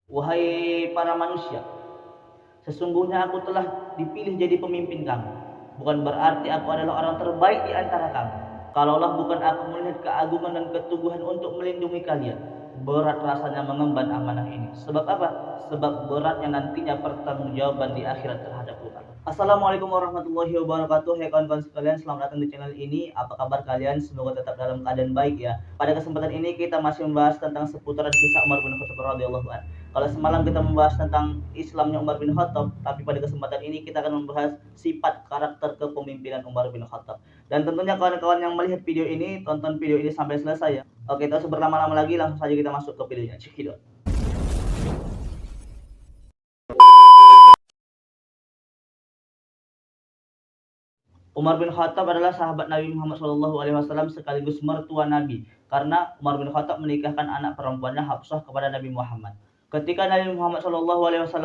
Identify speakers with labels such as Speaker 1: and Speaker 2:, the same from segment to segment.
Speaker 1: Wahai para manusia, sesungguhnya aku telah dipilih jadi pemimpin kamu. Bukan berarti aku adalah orang terbaik di antara kamu. Kalaulah bukan aku melihat keagungan dan keteguhan untuk melindungi kalian, berat rasanya mengemban amanah ini. Sebab apa? Sebab beratnya nantinya pertanggungjawaban di akhirat terhadap Tuhan. Assalamualaikum warahmatullahi wabarakatuh. Hai kawan-kawan sekalian, selamat datang di channel ini. Apa kabar kalian? Semoga tetap dalam keadaan baik ya. Pada kesempatan ini kita masih membahas tentang seputaran kisah Umar bin Khattab radhiyallahu anhu. Kalau semalam kita membahas tentang Islamnya Umar bin Khattab, tapi pada kesempatan ini kita akan membahas sifat karakter kepemimpinan Umar bin Khattab. Dan tentunya kawan-kawan yang melihat video ini, tonton video ini sampai selesai ya. Oke, tak usah berlama-lama lagi, langsung saja kita masuk ke videonya. Cekidot. Umar bin Khattab adalah sahabat Nabi Muhammad SAW sekaligus mertua Nabi, karena Umar bin Khattab menikahkan anak perempuannya Hafsah kepada Nabi Muhammad. Ketika Nabi Muhammad SAW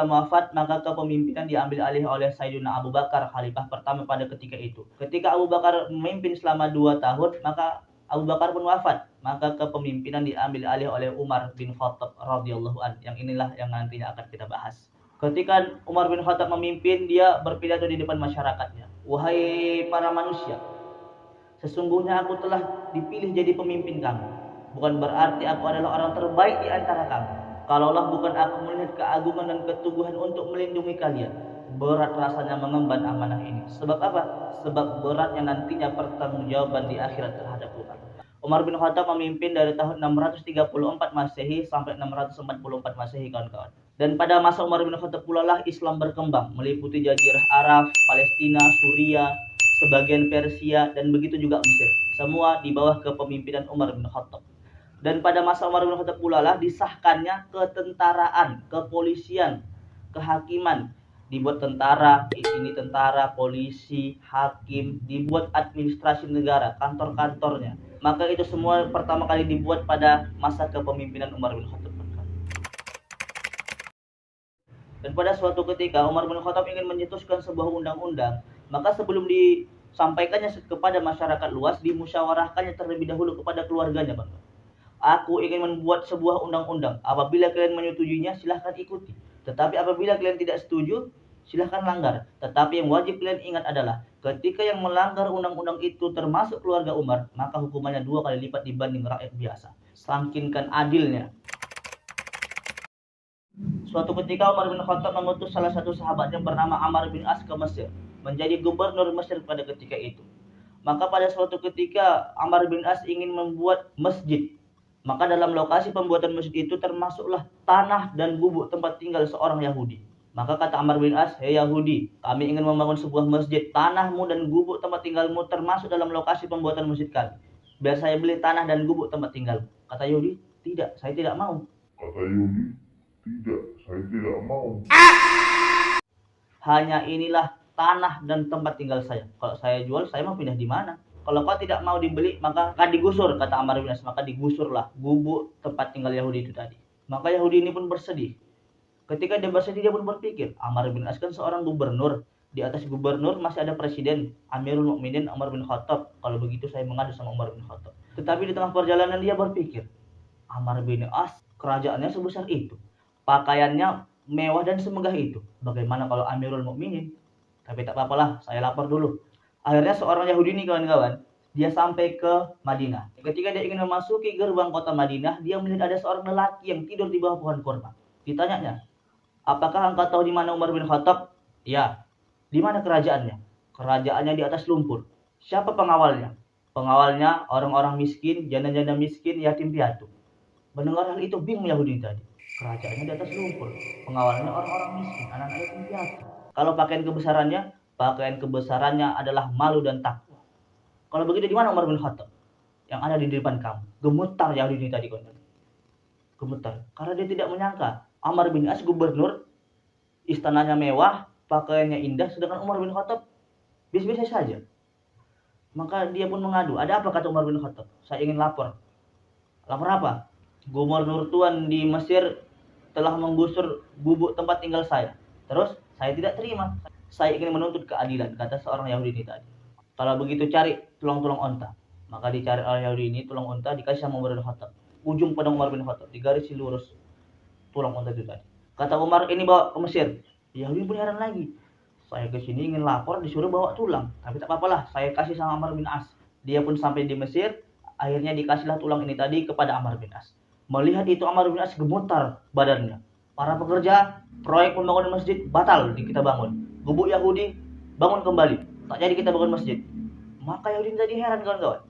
Speaker 1: wafat, maka kepemimpinan diambil alih oleh Sayyidina Abu Bakar, khalifah pertama pada ketika itu. Ketika Abu Bakar memimpin selama 2 tahun, maka Abu Bakar pun wafat, maka kepemimpinan diambil alih oleh Umar bin Khattab radhiyallahu an. Yang inilah yang nantinya akan kita bahas. Ketika Umar bin Khattab memimpin, dia berpidato di depan masyarakatnya. Wahai para manusia, sesungguhnya aku telah dipilih jadi pemimpin kamu. Bukan berarti aku adalah orang terbaik di antara kamu. Kalaulah bukan aku melihat keagungan dan keteguhan untuk melindungi kalian, berat rasanya mengemban amanah ini. Sebab apa? Sebab beratnya nantinya pertanggungjawaban di akhirat terhadap Tuhan. Umar bin Khattab memimpin dari tahun 634 Masehi sampai 644 Masehi, kawan-kawan. Dan pada masa Umar bin Khattab pula lah Islam berkembang, meliputi Jazirah Arab, Palestina, Suriah, sebagian Persia, dan begitu juga Mesir. Semua di bawah kepemimpinan Umar bin Khattab. Dan pada masa Umar bin Khattab pula lah disahkannya ketentaraan, kepolisian, kehakiman. Dibuat tentara, ini tentara, polisi, hakim, dibuat administrasi negara, kantor-kantornya. Maka itu semua pertama kali dibuat pada masa kepemimpinan Umar bin Khattab. Dan pada suatu ketika Umar bin Khattab ingin mencetuskan sebuah undang-undang, maka sebelum disampaikannya kepada masyarakat luas, dimusyawarahkannya terlebih dahulu kepada keluarganya, Bang. Aku ingin membuat sebuah undang-undang. Apabila kalian menyetujuinya, silahkan ikuti. Tetapi apabila kalian tidak setuju, silahkan langgar. Tetapi yang wajib kalian ingat adalah, ketika yang melanggar undang-undang itu termasuk keluarga Umar, maka hukumannya 2 kali lipat dibanding rakyat biasa. Saking adilnya. Suatu ketika Umar bin Khattab mengutus salah satu sahabatnya bernama Amr bin As ke Mesir, menjadi gubernur Mesir pada ketika itu. Maka pada suatu ketika Amr bin As ingin membuat masjid. Maka dalam lokasi pembuatan masjid itu termasuklah tanah dan gubuk tempat tinggal seorang Yahudi. Maka kata Amr bin As, "Hei Yahudi, kami ingin membangun sebuah masjid. Tanahmu dan gubuk tempat tinggalmu termasuk dalam lokasi pembuatan masjid kami. Biar saya beli tanah dan gubuk tempat tinggalmu." Kata Yahudi, "Tidak, saya tidak mau." Hanya inilah tanah dan tempat tinggal saya. Kalau saya jual, saya mau pindah di mana? Kalau kau tidak mau dibeli, maka akan digusur, kata Ammar bin As. Maka digusurlah gubuk tempat tinggal Yahudi itu tadi. Maka Yahudi ini pun bersedih. Ketika dia bersedih, dia pun berpikir, Ammar bin As kan seorang gubernur. Di atas gubernur masih ada presiden, Amirul Mukminin Umar bin Khattab. Kalau begitu saya mengadu sama Umar bin Khattab. Tetapi di tengah perjalanan dia berpikir, Ammar bin As kerajaannya sebesar itu, pakaiannya mewah dan semegah itu. Bagaimana kalau Amirul Mukminin? Tapi tak apalah, saya lapor dulu. Akhirnya seorang Yahudi ini, kawan-kawan, dia sampai ke Madinah. Ketika dia ingin memasuki gerbang kota Madinah, dia melihat ada seorang lelaki yang tidur di bawah pohon kurma. Ditanyanya, "Apakah engkau tahu di mana Umar bin Khattab?" "Ya." "Di mana kerajaannya?" "Kerajaannya di atas lumpur." "Siapa pengawalnya?" "Pengawalnya orang-orang miskin, janda-janda miskin, yatim piatu." Mendengar hal itu bingung Yahudi tadi. Kerajaannya di atas lumpur, pengawalnya orang-orang miskin, anak-anak yatim piatu. Kalau pakaian kebesarannya adalah malu dan takwa. Kalau begitu di mana Umar bin Khattab? Yang ada di depan kamu. Gemetar Yahudi ini tadi, kawan. Gemetar karena dia tidak menyangka Amr bin As gubernur, istananya mewah, pakaiannya indah, sedangkan Umar bin Khattab biasa-biasa saja. Maka dia pun mengadu. "Ada apa?" kata Umar bin Khattab. "Saya ingin lapor." "Lapor apa?" "Gubernur tuan di Mesir telah menggusur gubuk tempat tinggal saya. Terus saya tidak terima. Saya ingin menuntut keadilan," kata seorang Yahudi ini tadi. "Kalau begitu cari tulang-tulang onta." Maka dicari oleh Yahudi ini tulang onta, dikasih sama Umar bin Khattab. Ujung pedang Umar bin Khattab digarisi lurus tulang onta itu tadi. Kata Umar, ini bawa ke Mesir. Yahudi pun heran lagi. Saya ke sini ingin lapor, disuruh bawa tulang. Tapi tak apa-apalah, saya kasih sama Amr bin As. Dia pun sampai di Mesir, akhirnya dikasihlah tulang ini tadi kepada Amr bin As. Melihat itu Amr bin As gemetar badannya. Para pekerja, proyek pembangunan masjid batal kita bangun. Gubuk Yahudi bangun kembali. Tak jadi kita bangun masjid. Maka Yahudi jadi heran kawan-kawan.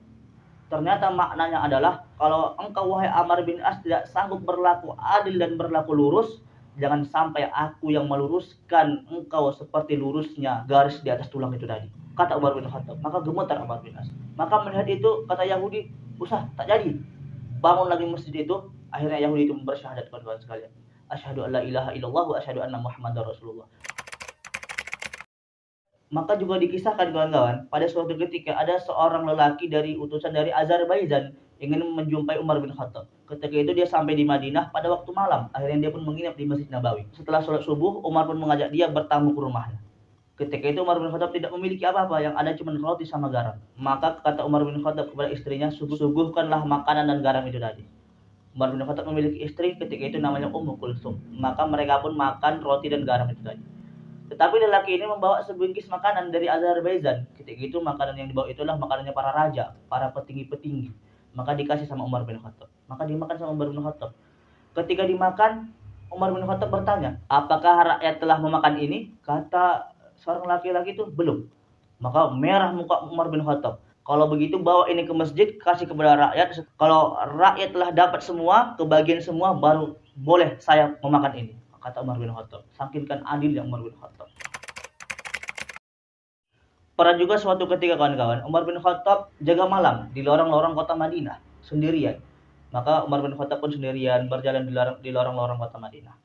Speaker 1: Ternyata maknanya adalah kalau engkau wahai Amr bin As tidak sanggup berlaku adil dan berlaku lurus, jangan sampai aku yang meluruskan engkau seperti lurusnya garis di atas tulang itu tadi. Kata Umar bin Khattab. Maka gemetar Amr bin As. Maka melihat itu kata Yahudi, usah tak jadi. Bangun lagi masjid itu. Akhirnya Yahudi itu bersyahadat kawan-kawan sekalian. Asyhadu an la ilaha illallah wa asyhadu anna Muhammadar Rasulullah. Maka juga dikisahkan kawan-kawan, pada suatu ketika ada seorang lelaki dari utusan dari Azerbaijan ingin menjumpai Umar bin Khattab. Ketika itu dia sampai di Madinah pada waktu malam. Akhirnya dia pun menginap di Masjid Nabawi. Setelah sholat subuh, Umar pun mengajak dia bertamu ke rumahnya. Ketika itu Umar bin Khattab tidak memiliki apa-apa, yang ada cuma roti sama garam. Maka kata Umar bin Khattab kepada istrinya, suguhkanlah makanan dan garam itu tadi. Umar bin Khattab memiliki istri ketika itu namanya Ummu Kulsum. Maka mereka pun makan roti dan garam itu tadi. Tetapi lelaki ini membawa sebungkus makanan dari Azerbaijan. Ketika itu makanan yang dibawa itulah makanannya para raja, para petinggi-petinggi. Maka dikasih sama Umar bin Khattab. Maka dimakan sama Umar bin Khattab. Ketika dimakan, Umar bin Khattab bertanya, apakah rakyat telah memakan ini? Kata seorang laki-laki itu, belum. Maka merah muka Umar bin Khattab. Kalau begitu bawa ini ke masjid, kasih kepada rakyat. Kalau rakyat telah dapat semua, kebagian semua, baru boleh saya memakan ini. Kata Umar bin Khattab. Saking adil yang Umar bin Khattab. Pernah juga suatu ketika kawan-kawan, Umar bin Khattab jaga malam di lorong-lorong kota Madinah sendirian. Maka Umar bin Khattab pun sendirian berjalan di lorong-lorong kota Madinah.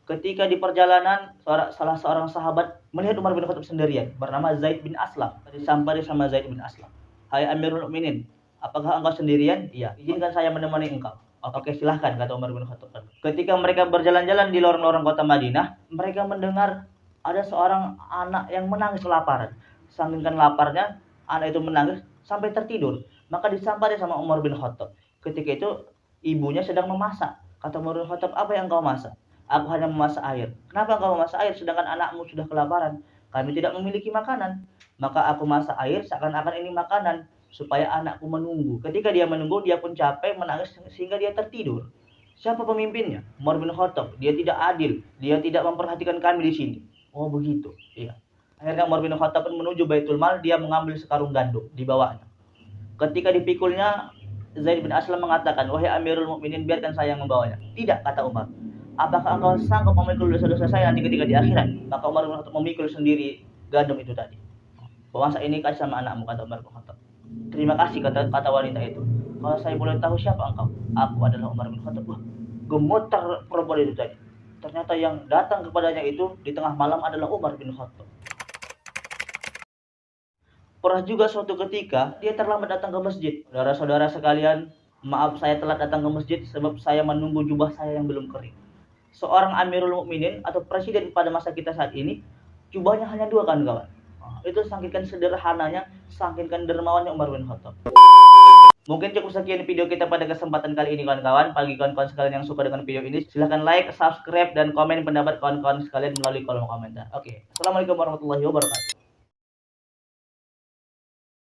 Speaker 1: Ketika di perjalanan, salah seorang sahabat melihat Umar bin Khattab sendirian, bernama Zaid bin Aslam. Disampaikan sama Zaid bin Aslam. Hai Amirul Mukminin, apakah engkau sendirian? Iya, izinkan saya menemani engkau. Oke, silahkan, kata Umar bin Khattab. Ketika mereka berjalan-jalan di lorong-lorong kota Madinah, mereka mendengar ada seorang anak yang menangis kelaparan. Saking laparnya, anak itu menangis sampai tertidur. Maka disampai sama Umar bin Khattab. Ketika itu ibunya sedang memasak. Kata Umar bin Khattab, apa yang kau masak? Aku hanya memasak air. Kenapa engkau memasak air sedangkan anakmu sudah kelaparan? Kami tidak memiliki makanan. Maka aku masak air seakan-akan ini makanan, supaya anakku menunggu. Ketika dia menunggu, dia pun capek, menangis sehingga dia tertidur. Siapa pemimpinnya? Umar bin Khattab. Dia tidak adil. Dia tidak memperhatikan kami di sini. Oh begitu. Iya. Akhirnya Umar bin Khattab pun menuju Baitul Mal. Dia mengambil sekarung gandum di bawahnya. Ketika dipikulnya, Zaid bin Aslam mengatakan, wahai Amirul Mukminin, biarkan saya yang membawanya. Tidak, kata Umar. Apakah engkau sanggup memikul dosa-dosa saya nanti ketika di akhirat? Maka Umar bin Khattab memikul sendiri gandum itu tadi. Bahwa ini kasih sama anakmu, kata Umar bin Khattab. Terima kasih, kata wanita itu. Kalau saya boleh tahu siapa engkau? Aku adalah Umar bin Khattab. Wah, gemetar perempuan itu tadi. Ternyata yang datang kepadanya itu di tengah malam adalah Umar bin Khattab. Pernah juga suatu ketika dia terlambat datang ke masjid. Saudara-saudara sekalian, maaf saya telat datang ke masjid sebab saya menunggu jubah saya yang belum kering. Seorang Amirul Mukminin atau presiden pada masa kita saat ini, jubahnya hanya 2 kawan-kawan. Itu saking sederhananya, saking dermawannya Umar bin Khattab. Mungkin cukup sekian video kita pada kesempatan kali ini kawan-kawan. Bagi kawan-kawan sekalian yang suka dengan video ini, silahkan like, subscribe, dan komen pendapat kawan-kawan sekalian melalui kolom komentar. Oke, assalamualaikum warahmatullahi wabarakatuh.